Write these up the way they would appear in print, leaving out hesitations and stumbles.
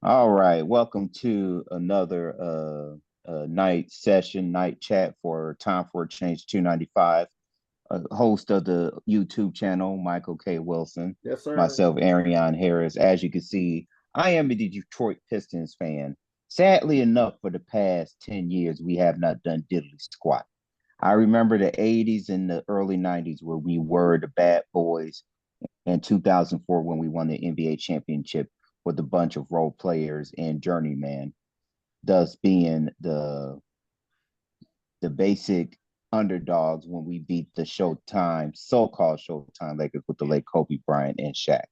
All right, welcome to another night session, night chat for Time for a Change 295. Host of the YouTube channel, Michael K. Wilson, Yes, sir. myself, Arion Harris. As you can see, I am a Detroit Pistons fan. Sadly enough, for the past 10 years, we have not done diddly squat. I remember the 80s and the early 90s where we were the bad boys, in 2004 when we won the NBA championship with a bunch of role players and journeyman, thus being the basic underdogs when we beat the Showtime, so-called Showtime Lakers with the late Kobe Bryant and Shaq.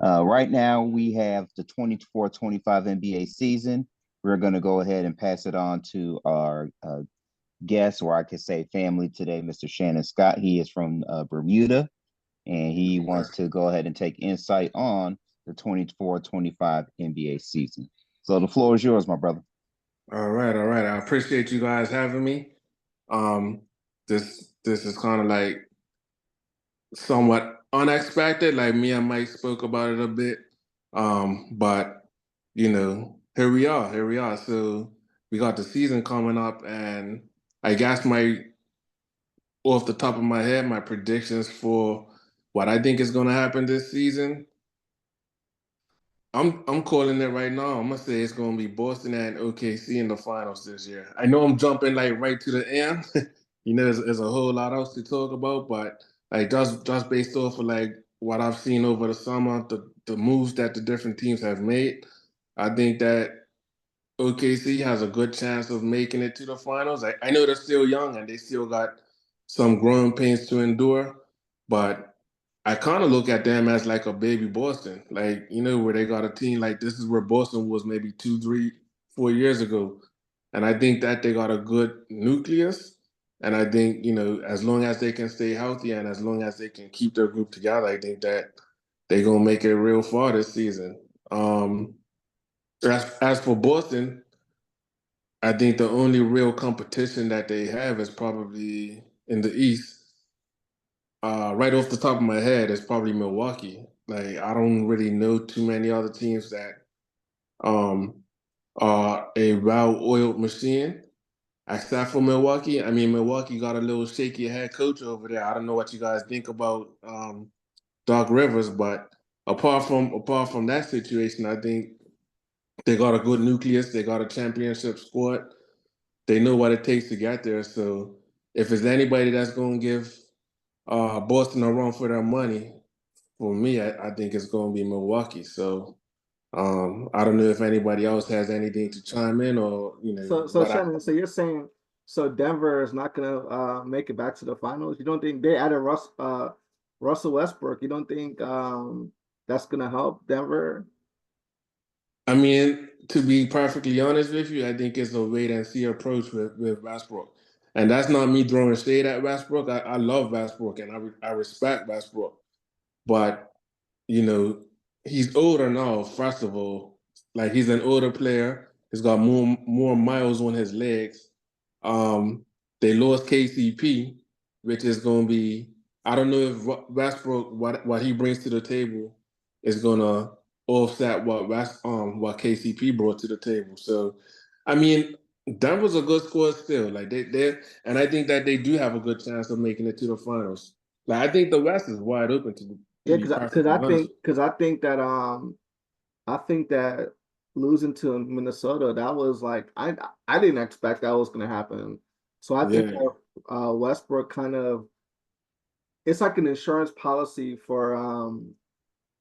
Right now, we have the 24-25 NBA season. We're going to go ahead and pass it on to our guest, or I could say family today, Mr. Shannon Scott. He is from Bermuda, and he wants to go ahead and take insight on the 24-25 NBA season. So the floor is yours, my brother. All right, all right. I appreciate you guys having me. Um, this is kind of like somewhat unexpected. Like me and Mike spoke about it a bit. But here we are. Here we are. So we got the season coming up, and I guess my off the top of my head, my predictions for what I think is going to happen this season. I'm calling it right now. I'm gonna say it's gonna be Boston and OKC in the finals this year. I know I'm jumping like right to the end. There's a whole lot else to talk about, but like just based off of like what I've seen over the summer, the moves that the different teams have made, I think that OKC has a good chance of making it to the finals. I know they're still young and they still got some growing pains to endure, but I kind of look at them as like a baby Boston, like where they got a team like this is where Boston was maybe 2, 3, 4 years ago, and I think that they got a good nucleus, and I think as long as they can stay healthy and as long as they can keep their group together, I think that they're gonna make it real far this season. As for Boston, I think the only real competition that they have is probably in the East. Right off the top of my head, it's probably Milwaukee. Like I don't really know too many other teams that um, are a well-oiled machine except for Milwaukee. I mean, Milwaukee got a little shaky head coach over there. I don't know what you guys think about Doc Rivers, but apart from that situation, I think they got a good nucleus. They got a championship squad. They know what it takes to get there. So if it's anybody that's going to give Boston a run for their money, for me, I think it's going to be Milwaukee. So I don't know if anybody else has anything to chime in or So what I. Shannon, so you're saying Denver is not gonna make it back to the finals? You don't think they added Russell Westbrook? You don't think that's gonna help Denver? I mean, to be perfectly honest with you, I think it's a wait and see approach with Westbrook. And that's not me throwing shade at Westbrook. I love Westbrook and I respect Westbrook. But you know, he's older now, first of all. Like he's an older player. He's got more miles on his legs. Um, they lost KCP, which is gonna be I don't know if Westbrook what he brings to the table is gonna offset what KCP brought to the table. So I mean Denver's a good squad still. Like they and I think that they do have a good chance of making it to the finals. Like I think the West is wide open to Yeah, be perfectly honest. because I think that losing to Minnesota, that was like I didn't expect that was gonna happen. So I think Yeah, that Westbrook kind of it's like an insurance policy for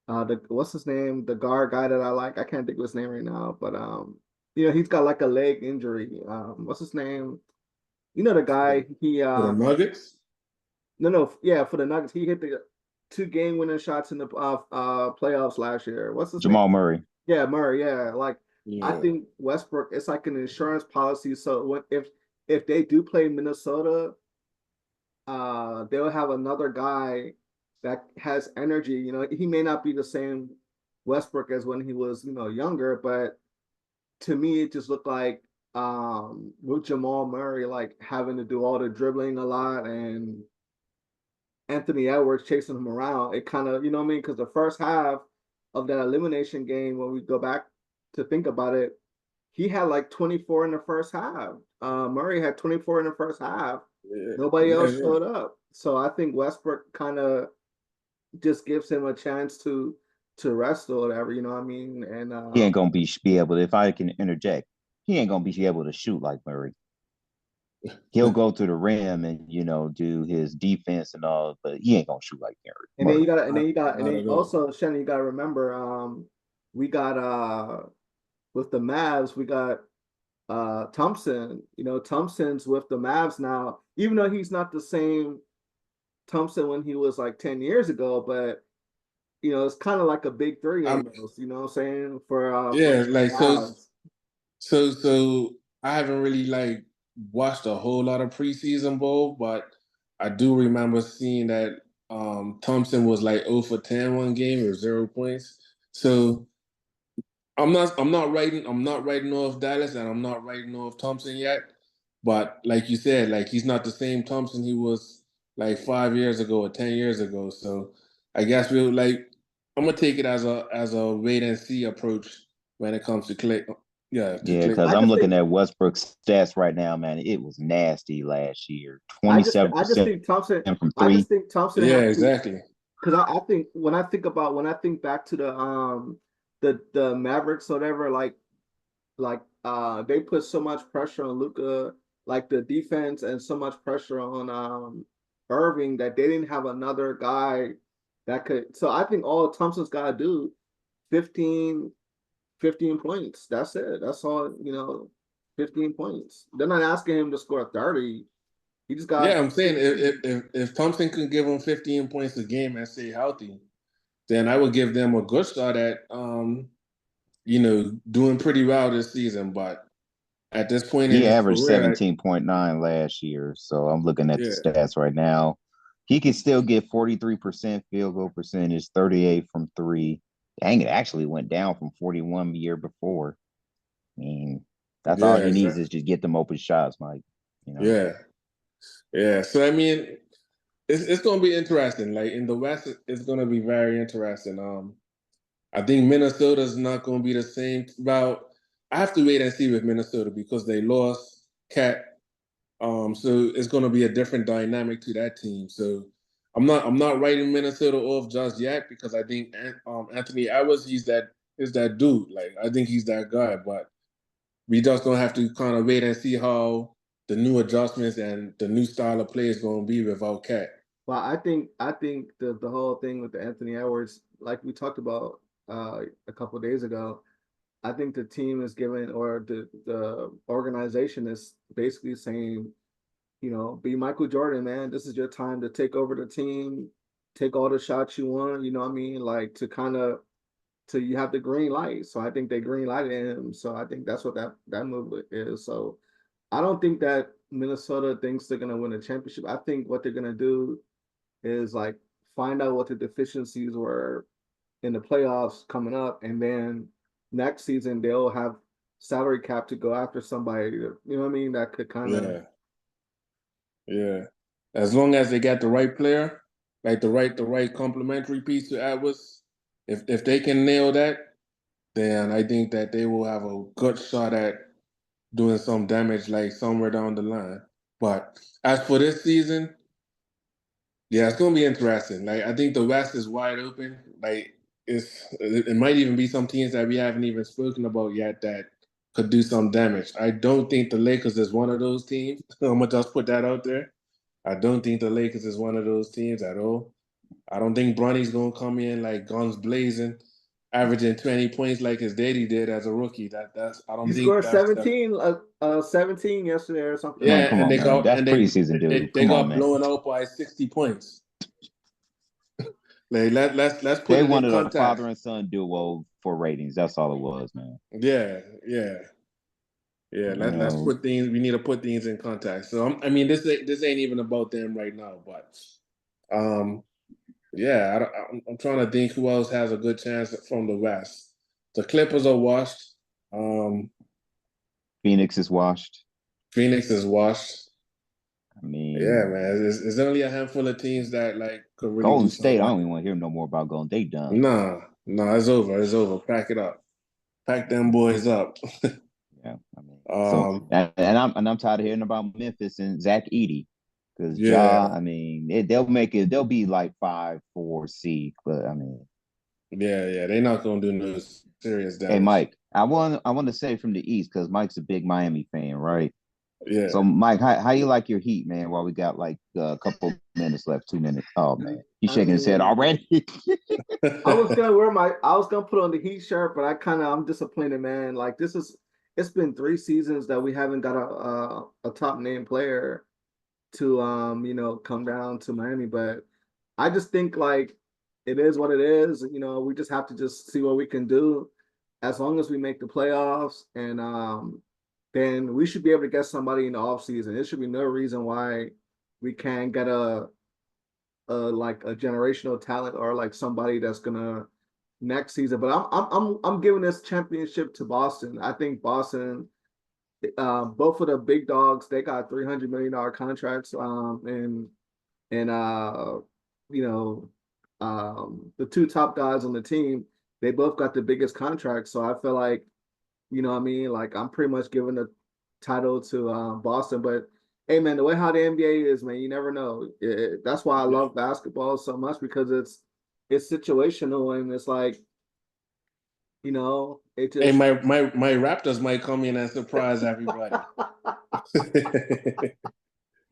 the what's his name, the guard guy that I like. I can't think of his name right now, but he's got like a leg injury. What's his name? You know the guy. He for the Nuggets. no, yeah, for the Nuggets, he hit the two game winning shots in the playoffs last year. What's his name? Jamal Murray. Yeah, Murray. Yeah, like I Yeah, think Westbrook. It's like an insurance policy. So if they do play Minnesota, they'll have another guy that has energy. He may not be the same Westbrook as when he was younger, but to me, it just looked like with Jamal Murray like having to do all the dribbling a lot and Anthony Edwards chasing him around. It kind of, you know what I mean? Because the first half of that elimination game, when we go back to think about it, he had like 24 in the first half. Murray had 24 in the first half. Yeah, Nobody yeah, else yeah. showed up. So I think Westbrook kind of just gives him a chance to rest or whatever, you know what I mean? And He ain't gonna be able to, if I can interject, he ain't gonna be able to shoot like Murray. He'll go to the rim and do his defense and all, but he ain't gonna shoot like and then you Murray. got and Not then at all. also Shannon, you gotta remember, we got with the Mavs, we got Thompson. Thompson's with the Mavs now, even though he's not the same Thompson when he was like 10 years ago, but it's kind of like a big three I'm almost, you know what I'm saying? For yeah, the like Mavs. so I haven't really like watched a whole lot of preseason ball, but I do remember seeing that Thompson was like 0 for 10 one game or 0 points. So I'm not writing off Dallas and I'm not writing off Thompson yet. But like you said, like he's not the same Thompson he was like 5 years ago or 10 years ago. So I guess I'm gonna take it as a wait and see approach when it comes to Clay. Yeah, to Yeah, Clay. because I I'm just looking think at Westbrook's stats right now, man. It was nasty last year. I just 27% think Thompson from I three. just think Thompson Yeah, has to, exactly. because I think when I think back to the Mavericks or whatever, they put so much pressure on Luka, like the defense, and so much pressure on Irving, that they didn't have another guy that could. So I think all Thompson's got to do 15 15 points. That's it. That's all, 15 points. They're not asking him to score 30. He just got Yeah, I'm saying 15. if Thompson can give him 15 points a game and stay healthy, then I would give them a good shot at doing pretty well this season. But at this point in He his averaged career, 17.9 last year. So I'm looking at the yeah, stats right now. He can still get 43% field goal percentage, 38 from three. Dang, it actually went down from 41 the year before. I mean, that's all yeah, he needs exactly. is just get them open shots, Mike. You know. Yeah, yeah. So I mean, it's going to be interesting. Like in the West, it's going to be very interesting. I think Minnesota's not going to be the same. Well, I have to wait and see with Minnesota because they lost Cat. So it's going to be a different dynamic to that team. So I'm not writing Minnesota off just yet because I think Anthony Edwards is that dude. Like I think he's that guy. But we just gonna have to kind of wait and see how the new adjustments and the new style of play is going to be without Cat. Well, I think the whole thing with the Anthony Edwards, like we talked about a couple of days ago, I think the team is giving, or the organization is basically saying, be Michael Jordan, man. This is your time to take over the team, take all the shots you want. You know what I mean? Like to you have the green light. So I think they green lighted him. So I think that's what that move is. So I don't think that Minnesota thinks they're gonna win a championship. I think what they're gonna do is like find out what the deficiencies were in the playoffs coming up, and then next season they'll have salary cap to go after somebody. You know what I mean? That could kind of. Yeah, yeah. As long as they got the right player, like the right complementary piece to Edwards, if they can nail that, then I think that they will have a good shot at doing some damage like somewhere down the line. But as for this season, yeah, it's gonna be interesting. Like I think the West is wide open. Like it might even be some teams that we haven't even spoken about yet that could do some damage. I don't think the Lakers is one of those teams. I'm gonna just put that out there. I don't think the Lakers is one of those teams at all. I don't think Bronny's gonna come in like guns blazing, averaging 20 points like his daddy did as a rookie. That's I He don't think scored that's 17 yesterday or something. Man, yeah, come and on, they man. got That's and they preseason, they, dude. they Come on, got man. blown out by 60 points. Like let's put They it in wanted a context. father and son duo for ratings. That's all it was, man. Yeah, yeah, yeah. You Let's know, put things. We need to put things in context. So I mean, this ain't even about them right now, but um, yeah. I'm trying to think who else has a good chance from the West. The Clippers are washed. Um, Phoenix is washed. Phoenix is washed. I Yeah, mean, man. There's only a handful of teams that like could really do Golden State, I something. don't even want to hear no more about Golden. They done. Nah, it's over. It's over. Pack it up. Pack them boys up. Yeah, I mean, so and I'm tired of hearing about Memphis and Zach Edey because Yeah, I mean, they'll make it. They'll be like 5-4 seed, but I mean, yeah. They're not gonna do no serious hey damage. Mike, I want to say from the East because Mike's a big Miami fan, right? Yeah. So Mike, how you like your Heat, man? While we got like a couple minutes left, 2 minutes. Oh man, he's I shaking his head mean, already. I was gonna put on the Heat shirt, but I'm disappointed, man. Like it's been 3 seasons that we haven't got a top name player to come down to Miami, but I just think like it is what it is. We just have to just see what we can do. As long as we make the playoffs, and then we should be able to get somebody in the offseason. There should be no reason why we can't get like a generational talent or like somebody that's gonna next season. But I'm giving this championship to Boston. I think Boston, both of the big dogs, they got $300 million contracts. And you know, the two top guys on the team, they both got the biggest contracts. So I feel like, what I mean, like I'm pretty much giving the title to Boston. But hey, man, the way how the NBA is, man, you never know. That's why I love basketball so much because it's situational and it's like, it Hey, just. my Raptors might come in and surprise everybody.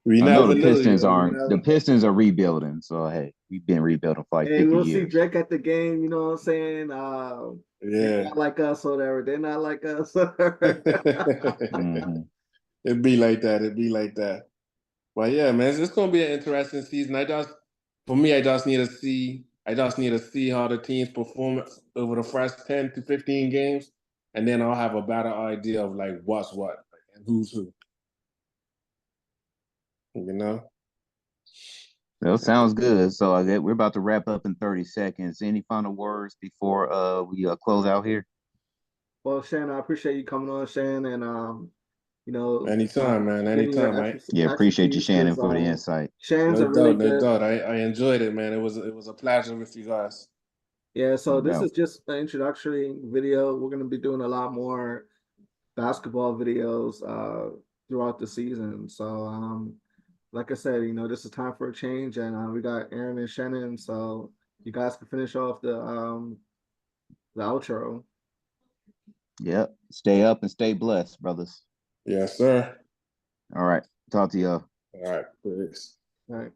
We I know never the know, Pistons yo. We aren't. The never know. Pistons are rebuilding, so hey, we've been rebuilding for like Hey, 50 we'll see years. Drake at the game. You know what I'm saying? They're Yeah. not like us, or whatever. They're not like us. Hmm. It'd be like that. It'd be like that. But yeah, man, it's gonna be an interesting season. For me, I just need to see how the teams perform over the first 10 to 15 games, and then I'll have a better idea of like what's what and who's who. You know? Well, sounds good. So we're about to wrap up in 30 seconds. Any final words before we close out here? Well, Shan, I appreciate you coming on, Shan, and you know, Anytime, man. giving your Anytime. Yeah, appreciate you, expertise because Shannon, for the insight. Shan's No a really doubt, no good. doubt. I enjoyed it, man. It was a pleasure with you guys. Yeah, so No this doubt. is just an introductory video. We're gonna be doing a lot more basketball videos throughout the season. So like I said, this is time for a change, and we got Aaron and Shannon, so you guys can finish off the outro. Yep. Stay up and stay blessed, brothers. Yes, sir. All right. Talk to y'all. All right. Peace. All right.